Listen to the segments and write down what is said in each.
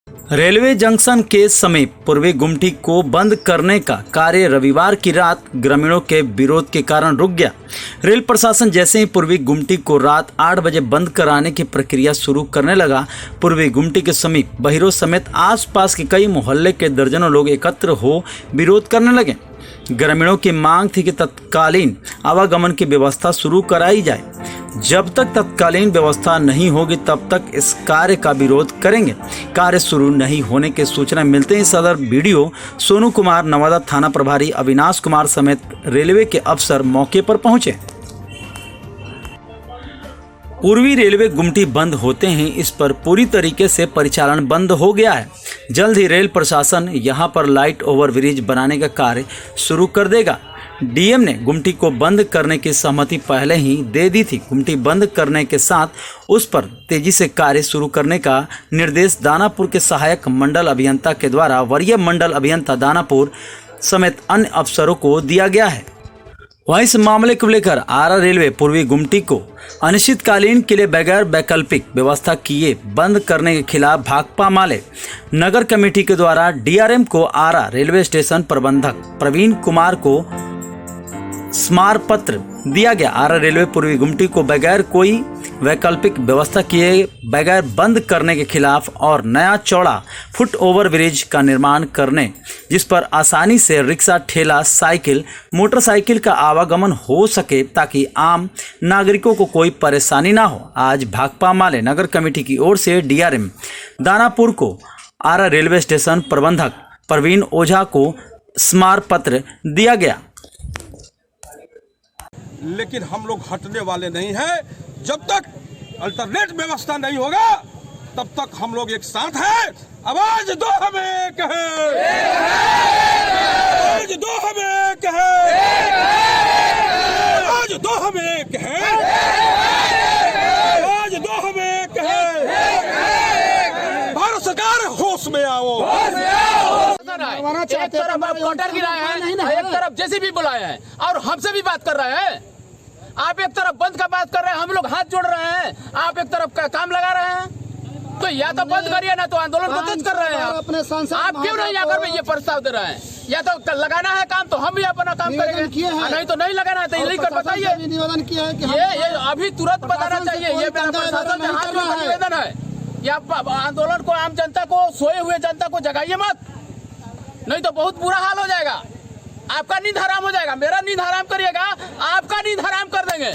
Railway junction के समीप पूर्वी गुमटी को बंद करने का कार्य रविवार की रात ग्रामीणों के विरोध के कारण रुक गया। रेल प्रशासन जैसे ही पूर्वी गुमटी को रात 8 बजे बंद कराने की प्रक्रिया शुरू करने लगा, पूर्वी गुमटी के समीप बहिरों समेत आसपास के कई मोहल्ले के दर्जनों लोग एकत्र हो विरोध करने लगे। ग्रामीणों की मांग थी कि तत्कालीन आवागमन की व्यवस्था शुरू कराई जाए। जब तक तत्कालीन व्यवस्था नहीं होगी तब तक इस कार्य का विरोध करेंगे। कार्य शुरू नहीं होने की सूचना मिलते ही सदर बीडीओ सोनू कुमार, नवादा थाना प्रभारी अविनाश कुमार समेत रेलवे के अफसर मौके पर पहुंचे। पूर्वी रेलवे गुमटी बंद होते ही इस पर पूरी तरीके से परिचालन बंद हो गया है। जल्द ही रेल प्रशासन यहां पर लाइट ओवरब्रिज बनाने का कार्य शुरू कर देगा। डीएम ने गुमटी को बंद करने की सहमति पहले ही दे दी थी। गुमटी बंद करने के साथ उस पर तेजी से कार्य शुरू करने का निर्देश दानापुर के सहायक मंडल अभियंता के द्वारा वरीय मंडल अभियंता दानापुर समेत अन्य अफसरों को दिया गया है। वहीं इस मामले को लेकर आरा रेलवे पूर्वी गुमटी को अनिश्चितकालीन के लिए बगैर वैकल्पिक व्यवस्था किए बंद करने के खिलाफ भाकपा माले नगर कमेटी के द्वारा डीआरएम को आरा रेलवे स्टेशन प्रबंधक प्रवीण कुमार को स्मार पत्र दिया गया। आरा रेलवे पूर्वी गुमटी को बगैर कोई वैकल्पिक व्यवस्था किए बगैर बंद करने के खिलाफ और नया चौड़ा फुट ओवर ब्रिज का निर्माण करने, जिस पर आसानी से रिक्शा, ठेला, साइकिल, मोटरसाइकिल का आवागमन हो सके ताकि आम नागरिकों को कोई परेशानी ना हो। आज भाकपा माले नगर कमेटी की ओर से डीआरएम दानापुर को आरा रेलवे स्टेशन प्रबंधक प्रवीण ओझा को स्मार पत्र दिया गया। लेकिन हम लोग हटने वाले नहीं हैं। जब तक अल्टरनेट व्यवस्था नहीं होगा तब तक हम लोग एक साथ हैं। आवाज दो हमें एक है, आवाज दो हमें एक है, आवाज दो हमें एक है, आवाज दो हमें एक है। भारत सरकार होश में आओ। एक तरफ आप कटर गिराए हैं, एक तरफ जेसीबी बुलाया है और हमसे भी बात कर रहे हैं। आप एक तरफ बंद का बात कर रहे हैं, हम लोग हाथ जोड़ रहे हैं, आप एक तरफ का काम लगा रहे हैं। तो या तो बंद करिए ना तो आंदोलन को तेज कर रहे हैं। आप क्यों नहीं आकर में ये प्रस्ताव दे रहे हैं? या तो लगाना है काम तो हम भी अपना काम करेंगे, नहीं तो नहीं लगाना है तो यही कर बताइए। ये अभी तुरंत बताना चाहिए। ये मेरा प्रशासन में हाथ जोड़ निवेदन है कि आप आंदोलन को, आम जनता को, सोए हुए जनता को जगाइए मत, नहीं तो बहुत बुरा हाल हो जाएगा। आपका नींद हराम हो जाएगा, मेरा नींद हराम करिएगा, आपका नींद हराम कर देंगे।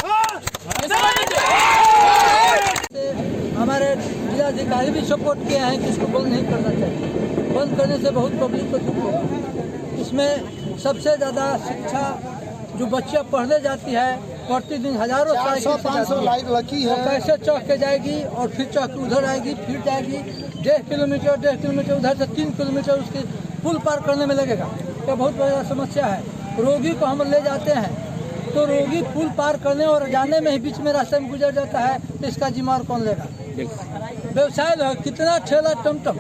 हमारे जिलाधिकारी भी सपोर्ट किया है कि इसको बंद नहीं करना चाहिए। बंद करने से बहुत पब्लिक को दुख होगा। इसमें सबसे ज़्यादा शिक्षा जो बच्चियाँ पढ़ने जाती है, प्रतिदिन हजारों साइकिल है, कैसे चौक के जाएगी और फिर चौक उधर आएगी, फिर जाएगी 1.5 किलोमीटर उधर से 3 किलोमीटर उसके पुल पार करने में लगेगा। यह बहुत बड़ा समस्या है। रोगी को हम ले जाते हैं तो रोगी पुल पार करने और जाने में ही बीच में रास्ते में गुजर जाता है, तो इसका जिम्मेदार कौन लेगा? व्यवसाय लोग कितना ठेला, टमटम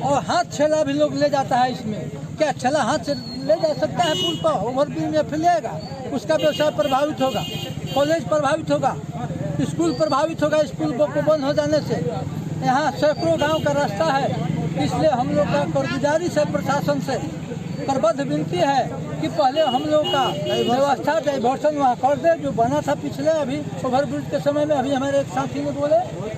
और हाथ ठेला भी लोग ले जाता है। इसमें क्या ठेला हाथ से ले जा सकता है पुल पर? ओवरब्रिज में फिर लेगा, उसका व्यवसाय प्रभावित होगा, कॉलेज प्रभावित होगा, स्कूल प्रभावित होगा। स्कूल को बंद हो जाने से यहाँ सैकड़ों गाँव का रास्ता है। इसलिए हम लोग का कर्मचारी से, प्रशासन से करबद्ध विनती है कि पहले हम लोग का व्यवस्था डाइवर्सन वहाँ कर दे, जो बना था पिछले अभी ओवरब्रिज के समय में। अभी हमारे एक साथी ने बोले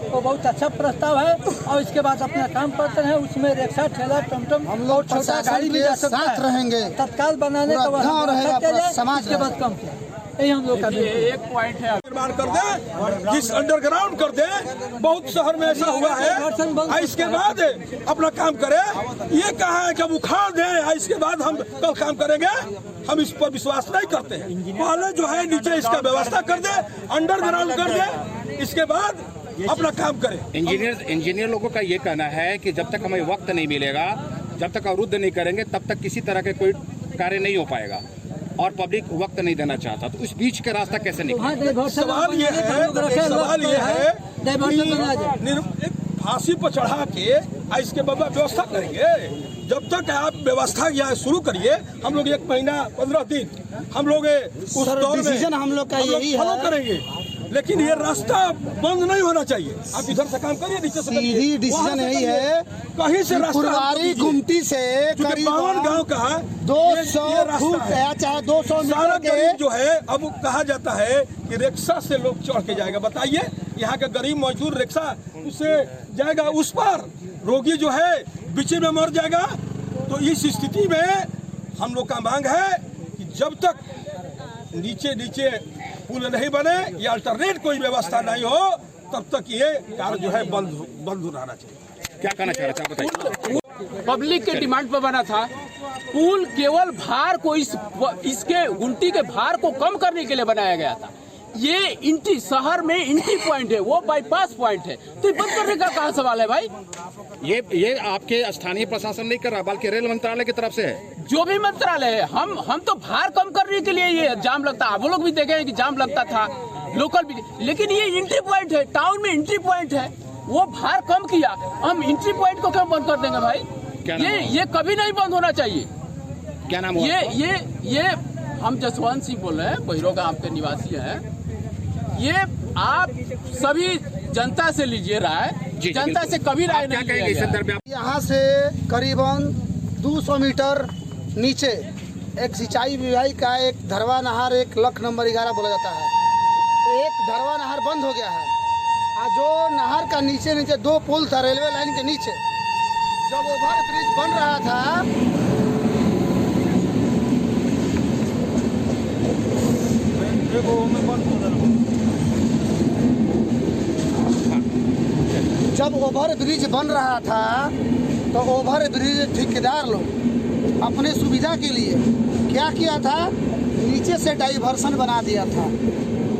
वो बहुत अच्छा प्रस्ताव है और इसके बाद अपना काम करते हैं। उसमें रिक्शा, ठेला, टमटम हम लोग छोटा गाड़ी भी जा सकता है। तत्काल बनाने का समाज के बाद कम किया, यही हम लोग का एक पॉइंट है। निर्माण कर दे, जिस अंडरग्राउंड कर दे, बहुत शहर में ऐसा हुआ है। इसके बाद अपना काम करे। ये कहा है जब उखाड़ दे, इसके बाद हम कल काम करेंगे, हम इस पर विश्वास नहीं करते हैं। पहले जो है नीचे इसका व्यवस्था कर दे, अंडरग्राउंड कर दे, इसके बाद अपना काम करे। इंजीनियर लोगों का ये कहना है कि जब तक हमें वक्त नहीं मिलेगा, जब तक अवरुद्ध नहीं करेंगे, तब तक किसी तरह के कोई कार्य नहीं हो पाएगा और पब्लिक वक्त नहीं देना चाहता। तो उस बीच का रास्ता कैसे निकले? सवाल ये है कि फांसी पर चढ़ा के इसके बाद व्यवस्था करेंगे। जब तक आप व्यवस्था यहाँ शुरू करिए, हम लोग 1 महीना 15 दिन हम लोग उस दौर में हम लोग का यही फॉलो करेंगे। लेकिन ये रास्ता बंद नहीं होना चाहिए। आप इधर से काम करिए, नीचे से सीधी डिसीजन यही है, कहीं से रास्ता फुलवारी गुमटी से करीब 52 गांव का है, 200 फुट है, है, चाहे 200 सारा मीटर के गरीब जो है, अब कहा जाता है कि रिक्शा से लोग चढ़ के जाएगा। बताइए, यहाँ का गरीब मजदूर रिक्शा उससे जाएगा, उस पर रोगी जो है बीच में मर जाएगा। तो इस स्थिति में हम लोग का मांग है कि जब तक नीचे नीचे पुल नहीं बने या अल्टरनेट कोई व्यवस्था नहीं हो, तब तक ये कार्य जो है बंद रहना चाहिए। क्या कहना चाह रहे थे आप बताइए। पब्लिक के डिमांड पर बना था। पुल केवल भार को इसके गुमटी के भार को कम करने के लिए बनाया गया था। ये इंट्री शहर में इंट्री पॉइंट है, वो बाईपास पॉइंट है, तो बंद करने का कहाँ सवाल है भाई? ये आपके स्थानीय प्रशासन नहीं कर रहा, बल्कि रेल मंत्रालय की तरफ से है। जो भी मंत्रालय है, हम तो भार कम करने के लिए ये जाम लगता है। वो लोग भी देखे हैं कि जाम लगता था, लोकल भी, लेकिन ये एंट्री पॉइंट है, टाउन में एंट्री पॉइंट है, वो भार कम किया, हम एंट्री पॉइंट को क्यों बंद कर देंगे भाई? ये कभी नहीं बंद होना चाहिए। क्या नाम हुआ? ये हम जसवंत सिंह बोल रहे हैं, बहिरो गांव के निवासी हैं। ये आप सभी जनता से लीजिए राय, जनता से कभी राय नहीं लिया गया। यहाँ से करीबन 200 मीटर नीचे एक सिंचाई विभाग का एक धरवा नहर, एक लख नंबर 11 बोला जाता है, तो एक धरवा नहर बंद हो गया है। और जो नहर का नीचे 2 पुल था रेलवे लाइन के नीचे, जब ओवर ब्रिज बन रहा था, जब ओवर ब्रिज बन रहा था तो ओवर ब्रिज ठेकेदार लोग अपने सुविधा के लिए क्या किया था, नीचे से डाइवर्सन बना दिया था।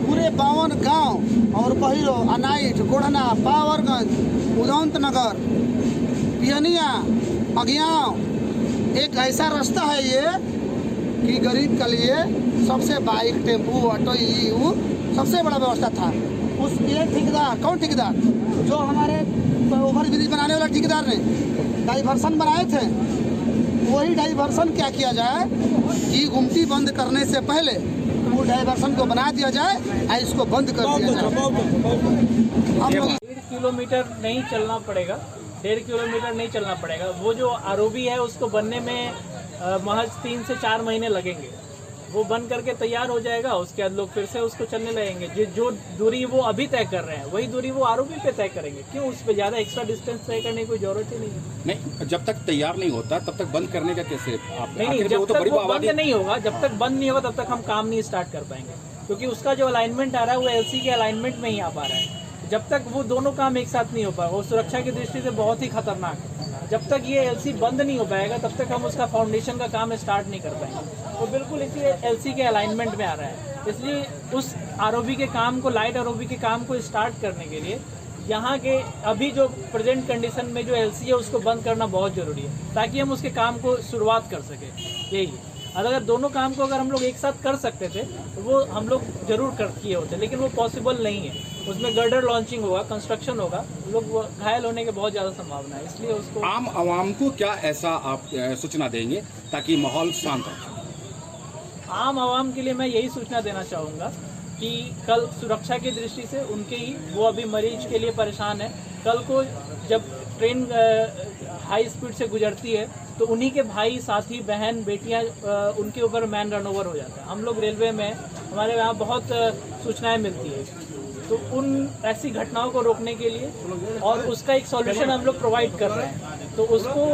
पूरे 52 गांव और बहिरो, अनाइट, गोढ़ना, पावरगंज, उदंत नगर, पियनिया, अगियाव, एक ऐसा रास्ता है ये कि गरीब के लिए सबसे बाइक, टेम्पू, ऑटो, ये सबसे बड़ा व्यवस्था था। उस ये ठेकेदार, कौन ठेकेदार? जो हमारे ओवर ब्रिज बनाने वाला ठेकेदार ने डाइवर्सन बनाए थे, वही डाइवर्सन क्या किया जाए कि गुमटी बंद करने से पहले वो डाइवर्सन को बना दिया जाए और इसको बंद कर दिया जाए। हम लोग 1.5 किलोमीटर नहीं चलना पड़ेगा, 1.5 किलोमीटर नहीं चलना पड़ेगा। वो जो आरओबी है उसको बनने में महज 3 से 4 महीने लगेंगे। वो बन करके तैयार हो जाएगा, उसके बाद लोग फिर से उसको चलने लगेंगे। जो दूरी वो अभी तय कर रहे हैं वही दूरी वो आरओबी पे तय करेंगे। क्यों उस पर ज्यादा एक्स्ट्रा डिस्टेंस तय करने की कोई जरूरत ही नहीं है। नहीं, जब तक तैयार नहीं होता तब तक बंद करने का कैसे? नहीं, जब तक वो बंद नहीं होगा, जब तक बंद नहीं होगा तब तक हम काम नहीं स्टार्ट कर पाएंगे, क्योंकि उसका जो अलाइनमेंट आ रहा है वो एलसी के अलाइनमेंट में ही आ पा रहा है। जब तक वो दोनों काम एक साथ नहीं हो पाएगा, वो सुरक्षा की दृष्टि से बहुत ही खतरनाक है। जब तक ये एलसी बंद नहीं हो पाएगा तब तक हम उसका फाउंडेशन का काम स्टार्ट नहीं कर पाएंगे। वो बिल्कुल इसी एलसी के अलाइनमेंट में आ रहा है। इसलिए उस आरओबी के काम को, लाइट आरओबी के काम को स्टार्ट करने के लिए यहाँ के अभी जो प्रेजेंट कंडीशन में जो एलसी है उसको बंद करना बहुत जरूरी है, ताकि हम उसके काम को शुरुआत कर सकें। यही है। अगर दोनों काम को अगर हम लोग एक साथ कर सकते थे तो वो हम लोग जरूर कर किए होते, लेकिन वो पॉसिबल नहीं है। उसमें गर्डर लॉन्चिंग होगा, कंस्ट्रक्शन होगा, लोग घायल होने की बहुत ज़्यादा संभावना है। इसलिए उसको आम आवाम को क्या ऐसा आप सूचना देंगे ताकि माहौल शांत रहे? आम आवाम के लिए मैं यही सूचना देना चाहूँगा कि कल सुरक्षा की दृष्टि से उनके ही, वो अभी मरीज के लिए परेशान है। कल को जब ट्रेन हाई स्पीड से गुजरती है तो उन्हीं के भाई, साथी, बहन, बेटियां, उनके ऊपर मैन रन ओवर हो जाता है। हम लोग रेलवे में, हमारे यहाँ बहुत सूचनाएं मिलती है, तो उन ऐसी घटनाओं को रोकने के लिए और उसका एक सॉल्यूशन हम लोग प्रोवाइड कर रहे हैं। तो उसको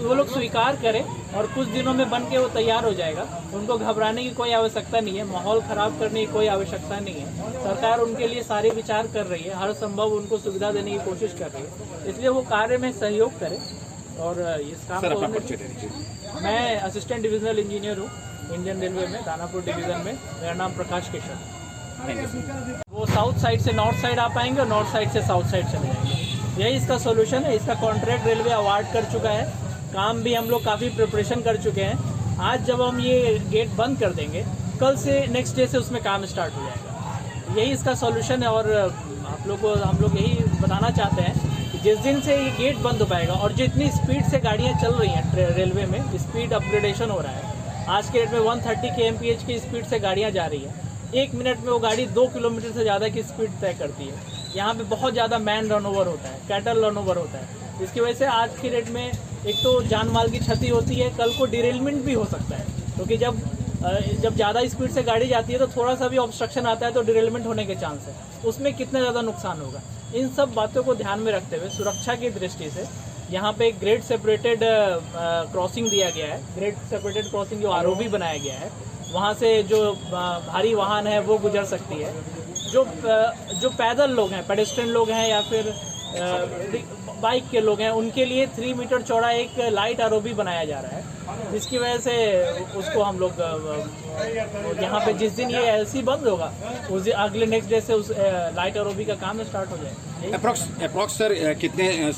वो लोग स्वीकार करें और कुछ दिनों में बन के वो तैयार हो जाएगा। उनको घबराने की कोई आवश्यकता नहीं है, माहौल ख़राब करने की कोई आवश्यकता नहीं है। सरकार उनके लिए सारे विचार कर रही है, हर संभव उनको सुविधा देने की कोशिश कर रही है। इसलिए वो कार्य में सहयोग करें और इस काम को। मैं असिस्टेंट डिविजनल इंजीनियर हूँ इंडियन रेलवे में, दानापुर डिवीज़न में। मेरा नाम प्रकाश केशव। वो साउथ साइड से नॉर्थ साइड आ पाएंगे और नॉर्थ साइड से साउथ साइड चले जाएंगे। यही इसका सॉल्यूशन है। इसका कॉन्ट्रैक्ट रेलवे अवार्ड कर चुका है, काम भी हम लोग काफ़ी प्रिपरेशन कर चुके हैं। आज जब हम ये गेट बंद कर देंगे, कल से नेक्स्ट डे से उसमें काम स्टार्ट हो जाएगा। यही इसका सॉल्यूशन है। और आप लोग को हम लोग यही बताना चाहते हैं कि जिस दिन से ये गेट बंद हो पाएगा और जितनी स्पीड से गाड़ियाँ चल रही हैं रेलवे में, स्पीड अपग्रेडेशन हो रहा है। आज के डेट में 130 kmph की स्पीड से गाड़ियाँ जा रही हैं। 1 मिनट में वो गाड़ी 2 किलोमीटर से ज़्यादा की स्पीड तय करती है। यहाँ पे बहुत ज़्यादा मैन रन ओवर होता है, कैटल रन ओवर होता है, जिसकी वजह से आज की डेट में एक तो जान माल की क्षति होती है, कल को डिरेलमेंट भी हो सकता है, क्योंकि जब ज़्यादा स्पीड से गाड़ी जाती है तो थोड़ा सा भी ऑब्स्ट्रक्शन आता है तो डिरेलमेंट होने के चांस है, उसमें कितना ज़्यादा नुकसान होगा। इन सब बातों को ध्यान में रखते हुए सुरक्षा की दृष्टि से यहाँ पे एक ग्रेड सेपरेटेड क्रॉसिंग दिया गया है। ग्रेड सेपरेटेड क्रॉसिंग जो आरओबी बनाया गया है, वहाँ से जो भारी वाहन है वो गुजर सकती है। जो पैदल लोग हैं, पेडेस्ट्रियन लोग हैं या फिर बाइक के लोग हैं, उनके लिए 3 मीटर चौड़ा एक लाइट आरओबी बनाया जा रहा है, जिसकी वजह से उसको हम लोग यहाँ पे जिस दिन ये एलसी बंद होगा उस अगले नेक्स्ट डे से उस लाइट आरओबी का काम स्टार्ट हो जाएगा। अप्रॉक्स सर कितने